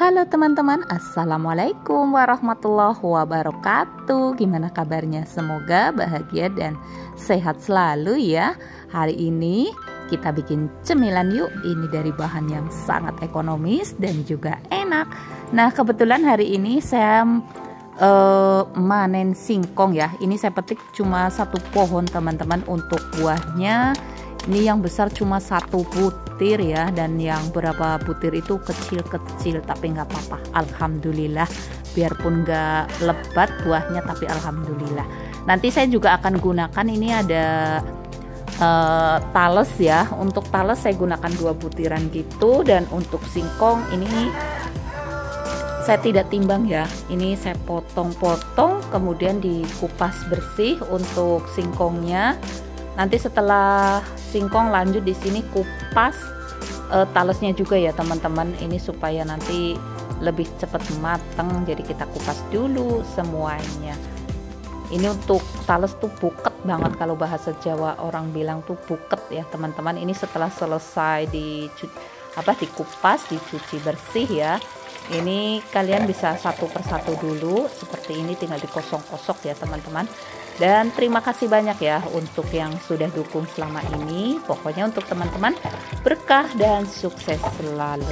Halo teman-teman, Assalamualaikum warahmatullahi wabarakatuh. Gimana kabarnya? Semoga bahagia dan sehat selalu ya. Hari ini kita bikin cemilan yuk. Ini dari bahan yang sangat ekonomis dan juga enak. Nah, kebetulan hari ini saya manen singkong ya. Ini saya petik cuma satu pohon teman-teman. Untuk buahnya ini yang besar cuma satu butir ya, dan yang berapa butir itu kecil-kecil, tapi nggak apa-apa, alhamdulillah. Biarpun nggak lebat buahnya, tapi alhamdulillah. Nanti saya juga akan gunakan, ini ada tales ya. Untuk tales saya gunakan 2 butiran gitu, dan untuk singkong ini saya tidak timbang ya. Ini saya potong-potong, kemudian dikupas bersih untuk singkongnya. Nanti setelah singkong lanjut di sini kupas talesnya juga ya teman-teman. Ini supaya nanti lebih cepat matang. Jadi kita kupas dulu semuanya. Ini untuk tales tuh buket banget, kalau bahasa Jawa orang bilang tuh buket ya teman-teman. Ini setelah selesai dikupas, dicuci bersih ya. Ini kalian bisa satu persatu dulu seperti ini, tinggal dikosong-kosong ya teman-teman. Dan terima kasih banyak ya untuk yang sudah dukung selama ini. Pokoknya untuk teman-teman berkah dan sukses selalu.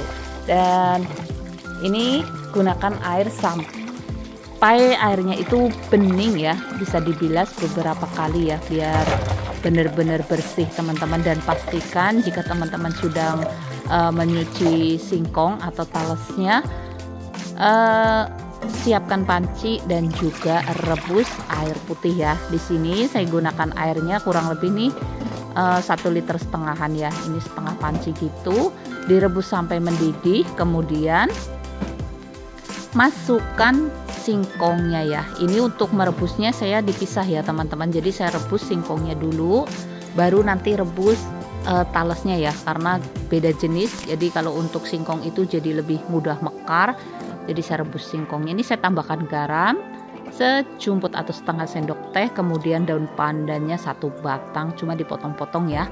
Dan ini gunakan air sampai airnya itu bening ya, bisa dibilas beberapa kali ya, biar benar-benar bersih teman-teman. Dan pastikan jika teman-teman sudah menyuci singkong atau talesnya, siapkan panci dan juga rebus air putih ya. Di sini saya gunakan airnya kurang lebih nih 1,5 liter ya. Ini setengah panci gitu. Direbus sampai mendidih, kemudian masukkan singkongnya ya. Ini untuk merebusnya saya dipisah ya teman-teman. Jadi saya rebus singkongnya dulu, baru nanti rebus talesnya ya, karena beda jenis. Jadi kalau untuk singkong itu jadi lebih mudah mekar. Jadi saya rebus singkongnya. Ini saya tambahkan garam sejumput atau setengah sendok teh, kemudian daun pandannya 1 batang, cuma dipotong-potong ya.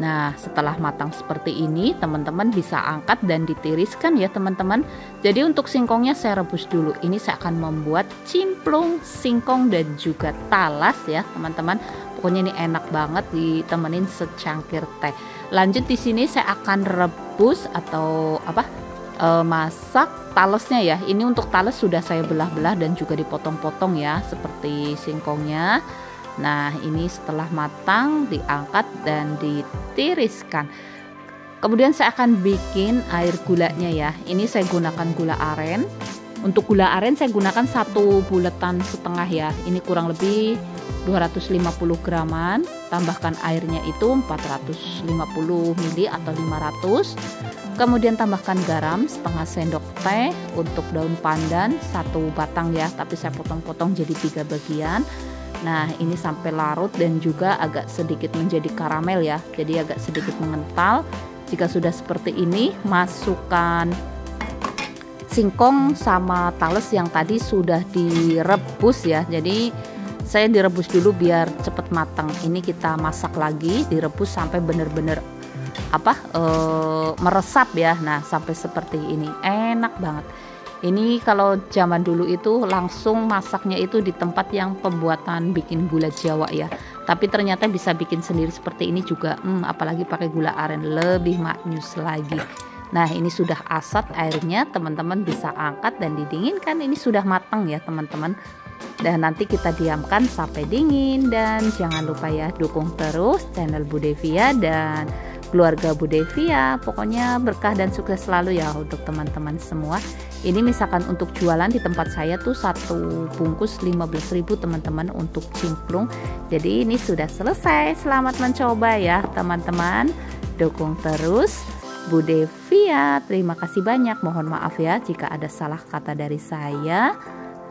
Nah, setelah matang seperti ini, teman-teman bisa angkat dan ditiriskan ya teman-teman. Jadi untuk singkongnya saya rebus dulu. Ini saya akan membuat cimplung singkong dan juga talas ya teman-teman. Pokoknya ini enak banget ditemenin secangkir teh. Lanjut di sini saya akan rebus atau masak talesnya ya. Ini untuk tales sudah saya belah-belah dan juga dipotong-potong ya, seperti singkongnya. Nah, ini setelah matang diangkat dan ditiriskan. Kemudian saya akan bikin air gulanya ya. Ini saya gunakan gula aren. Untuk gula aren saya gunakan 1 buletan setengah ya. Ini kurang lebih 250 graman. Tambahkan airnya itu 450 ml atau 500. Kemudian tambahkan garam setengah sendok teh. Untuk daun pandan 1 batang ya, tapi saya potong-potong jadi 3 bagian. Nah, ini sampai larut dan juga agak sedikit menjadi karamel ya, jadi agak sedikit mengental. Jika sudah seperti ini, masukkan singkong sama tales yang tadi sudah direbus ya. Jadi saya direbus dulu biar cepat matang. Ini kita masak lagi, direbus sampai benar-benar meresap ya. Nah, sampai seperti ini enak banget. Ini kalau zaman dulu itu langsung masaknya itu di tempat yang pembuatan bikin gula Jawa ya. Tapi ternyata bisa bikin sendiri seperti ini juga. Apalagi pakai gula aren lebih maknyus lagi. Nah, ini sudah asat airnya, teman-teman bisa angkat dan didinginkan. Ini sudah matang ya teman-teman. Dan nanti kita diamkan sampai dingin. Dan jangan lupa ya, dukung terus channel Bu Devia dan keluarga Bu Devia. Pokoknya berkah dan sukses selalu ya untuk teman-teman semua. Ini misalkan untuk jualan di tempat saya tuh 1 bungkus 15.000 teman-teman untuk cimplung. Jadi ini sudah selesai. Selamat mencoba ya teman-teman. Dukung terus Bu Devia. Terima kasih banyak. Mohon maaf ya jika ada salah kata dari saya.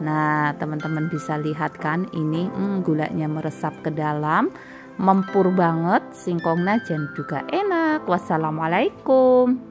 Nah, teman-teman bisa lihat kan, ini gulanya meresap ke dalam, mempur banget, singkongnya dan juga enak. Wassalamualaikum.